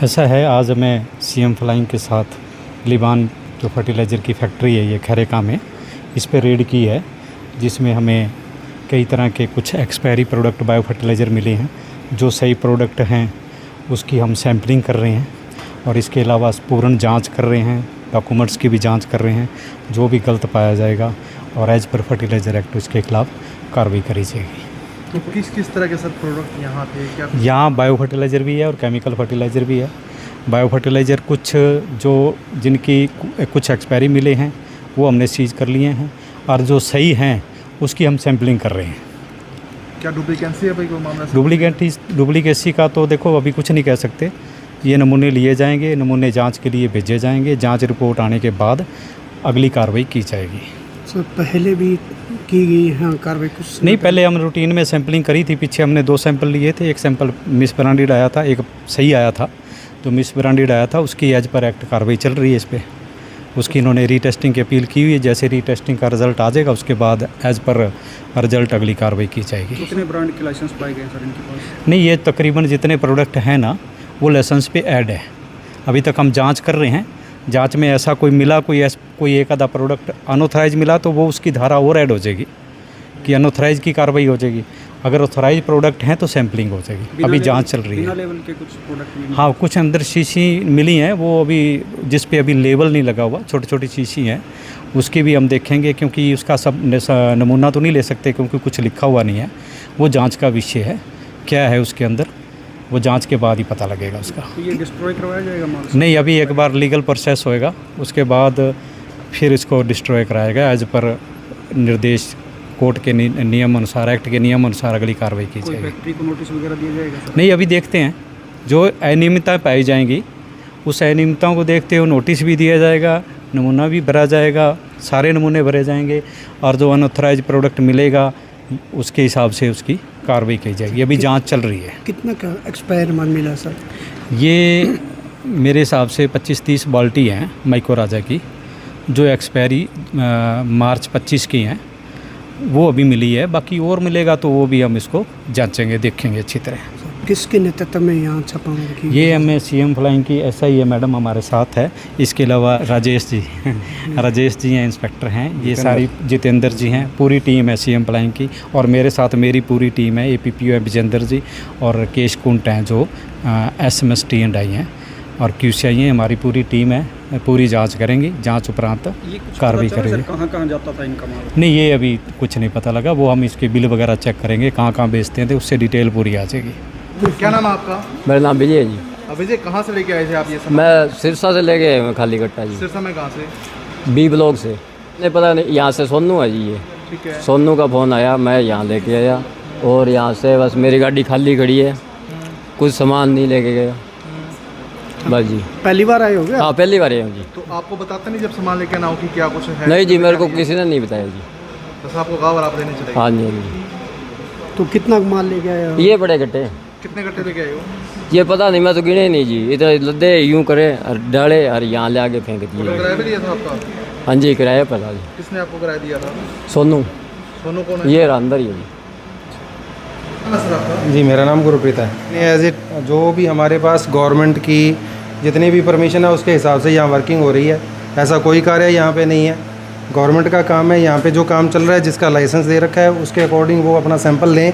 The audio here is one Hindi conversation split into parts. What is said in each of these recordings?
ऐसा है, आज मैं सीएम फ्लाइंग के साथ लिबान जो फर्टिलाइज़र की फैक्ट्री है ये खैरेका में, इस पे रेड की है, जिसमें हमें कई तरह के कुछ एक्सपायरी प्रोडक्ट बायो फर्टिलाइज़र मिले हैं। जो सही प्रोडक्ट हैं उसकी हम सैम्पलिंग कर रहे हैं और इसके अलावा पूर्ण जांच कर रहे हैं, डॉक्यूमेंट्स की भी जांच कर रहे हैं। जो भी गलत पाया जाएगा और एज पर फर्टिलाइज़र एक्ट उसके खिलाफ कार्रवाई करी जाएगी। तो किस किस तरह के सब प्रोडक्ट यहाँ थे? क्या यहाँ बायो फर्टिलाइज़र भी है और केमिकल फर्टिलाइज़र भी है। बायो फर्टिलाइज़र कुछ जो जिनकी कुछ एक्सपायरी मिले हैं वो हमने सीज कर लिए हैं और जो सही हैं उसकी हम सैम्पलिंग कर रहे हैं। क्या डुप्लीकेसी है भाई कोई मामला? डुप्लीकेसी का तो देखो अभी कुछ नहीं कह सकते। ये नमूने लिए जाएंगे, नमूने जांच के लिए भेजे जाएंगे, जांच रिपोर्ट आने के बाद अगली कार्रवाई की जाएगी। सर पहले भी की गई है कार्रवाई? कुछ नहीं, पहले हम रूटीन में सैम्पलिंग करी थी। पीछे हमने 2 सैंपल लिए थे। एक सैंपल मिस ब्रांडेड आया था, एक सही आया था। जो मिस ब्रांडेड आया था उसकी एज पर एक्ट कार्रवाई चल रही है इस पर। उसकी इन्होंने रीटेस्टिंग की अपील की हुई है। जैसे रीटेस्टिंग का रिज़ल्ट आ जाएगा उसके बाद एज पर रिजल्ट अगली कार्रवाई की जाएगी। कितने ब्रांड के लाइसेंस पाए गए सर इनके पास? नहीं, ये तकरीबन जितने प्रोडक्ट हैं ना वो लाइसेंस पे ऐड है। अभी तक हम जांच कर रहे हैं। जांच में ऐसा कोई मिला, कोई एक आधा प्रोडक्ट अनऑथराइज मिला तो वो उसकी धारा और ऐड हो जाएगी कि अनऑथराइज की कार्रवाई हो जाएगी। अगर ऑथराइज प्रोडक्ट हैं तो सैम्पलिंग हो जाएगी। अभी जांच चल रही है। बिना लेवल के कुछ प्रोडक्ट? हाँ, कुछ अंदर शीशी मिली हैं, वो अभी जिस पे अभी लेबल नहीं लगा हुआ, छोटी छोटी शीशी हैं, उसकी भी हम देखेंगे क्योंकि उसका सब नमूना तो नहीं ले सकते क्योंकि कुछ लिखा हुआ नहीं है। वो जांच का विषय है, क्या है उसके अंदर वो जांच के बाद ही पता लगेगा उसका। तो ये डिस्ट्रॉय करवाया जाएगा माल? नहीं, अभी एक बार लीगल प्रोसेस होएगा उसके बाद फिर इसको डिस्ट्रॉय कराएगा एज पर निर्देश कोर्ट के नियम अनुसार, एक्ट के नियम अनुसार अगली कार्रवाई की जाएगी। फैक्ट्री को नोटिस वगैरह दिया जाएगा सर? नहीं, अभी देखते हैं। जो अनियमितताएं पाई जाएंगी उस अनियमितताओं को देखते हुए नोटिस भी दिया जाएगा, नमूना भी भरा जाएगा, सारे नमूने भरे जाएंगे और जो अनऑथराइज प्रोडक्ट मिलेगा उसके हिसाब से उसकी कार्रवाई की जाएगी। अभी जांच चल रही है। कितना का एक्सपायर माल मिला सर? ये मेरे हिसाब से 25-30 बाल्टी हैं माइक्रोराजा की, जो एक्सपायरी मार्च 25 की हैं, वो अभी मिली है। बाकी और मिलेगा तो वो भी हम इसको जांचेंगे, देखेंगे अच्छी तरह। किसके नेतृत्व में यहाँ छापामारी की? ये हमें सीएम फ्लाइंग की SI है मैडम हमारे साथ है। इसके अलावा राजेश जी राजेश जी हैं, इंस्पेक्टर हैं। ये सारी जितेंद्र जी हैं, पूरी टीम है सीएम फ्लाइंग की। और मेरे साथ मेरी पूरी टीम है, APPO है विजेंद्र जी और केश कुंट हैं जो SMST&I हैं और QCI हैं। हमारी पूरी टीम है, पूरी जांच करेंगे। जांच उपरांत कार्रवाई करेंगे। कहाँ कहाँ जाता था इनका माल? नहीं, ये अभी कुछ नहीं पता लगा। वो हम इसके बिल वगैरह चेक करेंगे, कहाँ कहाँ बेचते हैं तो उससे डिटेल पूरी आ जाएगी। क्या नाम है आपका? मेरा नाम विजय है जी। विजय, कहाँ से लेके आए थे आप ये सामान? मैं सिरसा से लेके आया हूँ खाली कट्टा जी। सिरसा में कहाँ से? B ब्लॉक से। नहीं पता नहीं, यहाँ से सोनू है जी। ये ठीक है। सोनू का फ़ोन आया, मैं यहाँ लेके आया और यहाँ से बस मेरी गाड़ी खाली खड़ी है, कुछ सामान नहीं लेके गया बस जी। पहली बार आए हो गया? हाँ, पहली बार आया हूँ जी। तो आपको बताते नहीं जब सामान लेके ना हो कि क्या कुछ है? नहीं जी, मेरे को किसी ने नहीं बताया जी। बस आपको गाँव आप देने चले? हाँ जी, हाँ जी। तो कितना माल लेके आए हो? ये बड़े कट्टे। कितने कट्टे लेके आए हो? ये पता नहीं, मैं तो गिने नहीं जी। इधर लद्दे यूँ करे और डाले और यहाँ ले आके फेंक दिए। किराया भी दिया था आपका? हाँ जी, किराया पता जी। किसने आपको किराया दिया था? सोनू। सोनू कौन है? ये अंदर ही है जी। सर आपका? जी, मेरा नाम गुरप्रीत है। एज इट जो भी हमारे पास गवर्नमेंट की जितनी भी परमिशन है उसके हिसाब से यहाँ वर्किंग हो रही है। ऐसा कोई कार्य यहाँ पे नहीं है। गवर्नमेंट का काम है, यहाँ पे जो काम चल रहा है, जिसका लाइसेंस दे रखा है उसके अकॉर्डिंग वो अपना सैंपल लें।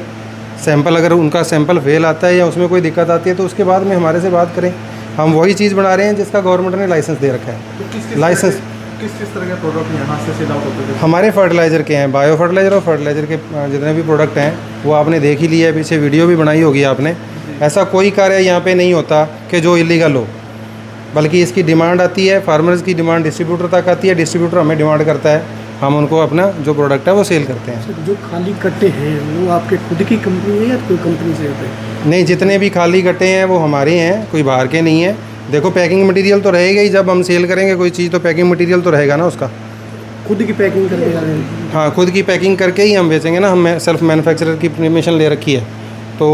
सैंपल अगर उनका सैंपल फेल आता है या उसमें कोई दिक्कत आती है तो उसके बाद में हमारे से बात करें। हम वही चीज़ बना रहे हैं जिसका गवर्नमेंट ने लाइसेंस दे रखा है। तो लाइसेंस किस तरह के प्रोडक्ट यहाँ से सेल आउट होते थे? हमारे फर्टिलाइज़र के हैं, बायो फर्टिलाइज़र और फर्टिलाइज़र के जितने भी प्रोडक्ट हैं वो आपने देख ही लिया है, पीछे वीडियो भी बनाई होगी आपने। ऐसा कोई कार्य यहाँ पे नहीं होता कि जो इलीगल हो, बल्कि इसकी डिमांड आती है, फार्मर्स की डिमांड डिस्ट्रीब्यूटर तक आती है, डिस्ट्रीब्यूटर हमें डिमांड करता है, हम उनको अपना जो प्रोडक्ट है वो सेल करते हैं। सर जो खाली कट्टे हैं वो आपके खुद की कंपनी है या कोई कंपनी से होते हैं? नहीं, जितने भी खाली कट्टे हैं वो हमारे हैं, कोई बाहर के नहीं है। देखो, पैकिंग मटेरियल तो रहेगा ही। जब हम सेल करेंगे कोई चीज़ तो पैकिंग मटेरियल तो रहेगा ना उसका। खुद की पैकिंग करके आ रहे हैं? हाँ, खुद की पैकिंग करके ही हम बेचेंगे ना। हम सेल्फ मैन्युफैक्चरर की परमिशन ले रखी है। तो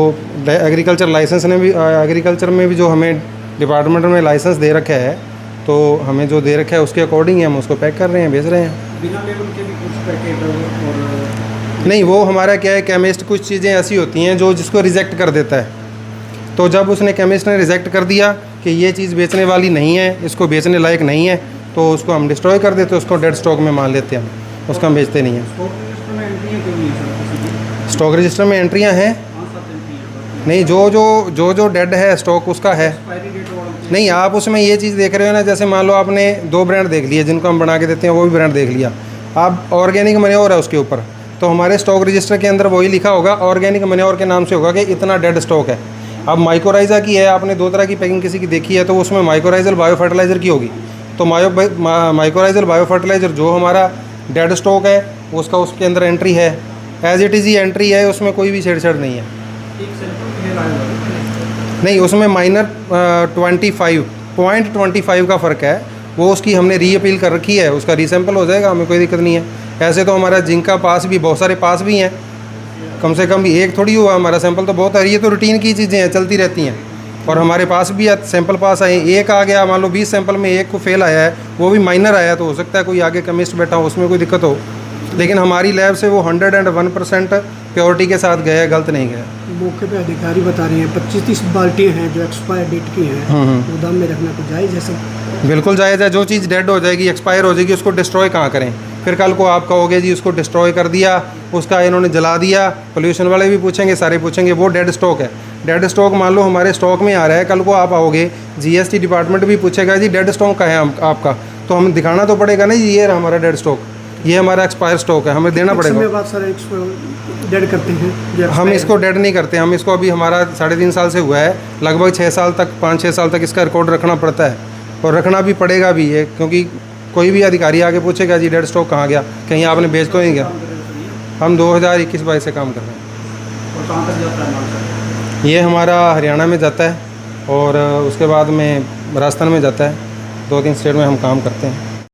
एग्रीकल्चर लाइसेंस ने भी, एग्रीकल्चर में भी जो हमें डिपार्टमेंट में लाइसेंस दे रखा है, तो हमें जो दे रखा है उसके अकॉर्डिंग ही हम उसको पैक कर रहे हैं, बेच रहे हैं। बिना लेवल के भी कुछ पैकेट और नहीं, वो हमारा क्या है, केमिस्ट कुछ चीज़ें ऐसी होती हैं जो जिसको रिजेक्ट कर देता है। तो जब उसने केमिस्ट ने रिजेक्ट कर दिया कि ये चीज़ बेचने वाली नहीं है, इसको बेचने लायक नहीं है, तो उसको हम डिस्ट्रॉय कर देते हैं, उसको डेड स्टॉक में मान लेते हैं हम, उसको हम बेचते नहीं हैं। स्टॉक रजिस्टर में एंट्रियाँ हैं नहीं, जो डेड है स्टॉक उसका है नहीं। आप उसमें ये चीज़ देख रहे हो ना, जैसे मान लो आपने 2 ब्रांड देख लिए जिनको हम बना के देते हैं, वो भी ब्रांड देख लिया, आप ऑर्गेनिक मैन्योर है उसके ऊपर, तो हमारे स्टॉक रजिस्टर के अंदर वही लिखा होगा, ऑर्गेनिक मैन्योर के नाम से होगा कि इतना डेड स्टॉक है। अब माइक्रोराइजा की है, आपने 2 तरह की पैकिंग किसी की देखी है, तो उसमें माइक्रोराइजल बायो फर्टिलाइज़र की होगी, तो माइक्रोराइजल बायो फर्टिलाइज़र जो हमारा डेड स्टॉक है उसका उसके अंदर एंट्री है, एज इट इज़ ही एंट्री है, उसमें कोई भी छेड़छाड़ नहीं है। नहीं, उसमें माइनर 25.25 का फ़र्क है, वो उसकी हमने री अपील कर रखी है, उसका रीसैम्पल हो जाएगा, हमें कोई दिक्कत नहीं है। ऐसे तो हमारा जिंक का पास भी बहुत सारे पास भी हैं, कम से कम भी एक थोड़ी हुआ, हमारा सैंपल तो बहुत है, ये तो रूटीन की चीज़ें हैं, चलती रहती हैं। और हमारे पास भी सैंपल पास आए, एक आ गया, मान लो 20 सैंपल में एक को फेल आया है, वो भी माइनर आया, तो हो सकता है कोई आगे केमिस्ट बैठा हो उसमें कोई दिक्कत हो, लेकिन हमारी लैब से वो 101% प्योरिटी के साथ गया है, गलत नहीं गया। मौके पे अधिकारी बता रहे हैं 25-30 बाल्टियाँ हैं जो एक्सपायर डेट की हैं, गोदाम में रखना तो जायज़ है सब? बिल्कुल जायज़ है। जो चीज़ डेड हो जाएगी, एक्सपायर हो जाएगी, उसको डिस्ट्रॉय कहाँ करें? फिर कल को आप कहोगे जी उसको डिस्ट्रॉय कर दिया, उसका इन्होंने जला दिया, पोल्यूशन वाले भी पूछेंगे, सारे पूछेंगे, वो डेड स्टॉक है। डेड स्टॉक मान लो हमारे स्टॉक में आ रहा है, कल को आप आओगे, जीएसटी डिपार्टमेंट भी पूछेगा जी डेड स्टॉक का है आपका, तो हमें दिखाना तो पड़ेगा ना, ये रहा हमारा डेड स्टॉक, ये हमारा एक्सपायर स्टॉक है, हमें देना पड़ेगा। बात सर डेड करते हैं? हम इसको डेड नहीं करते, हम इसको अभी हमारा 3.5 साल से हुआ है, लगभग 6 साल तक, 5-6 साल तक इसका रिकॉर्ड रखना पड़ता है, और रखना भी पड़ेगा भी ये, क्योंकि कोई भी अधिकारी आके पूछेगा जी डेड स्टॉक कहाँ गया, कहीं आपने बेच तो नहीं गया। हम 2021-22 से काम कर रहे हैं। और कहाँ तक जाता है माल सर? ये हमारा हरियाणा में जाता है, और उसके बाद में राजस्थान में जाता है, 2-3 स्टेट में हम काम करते हैं।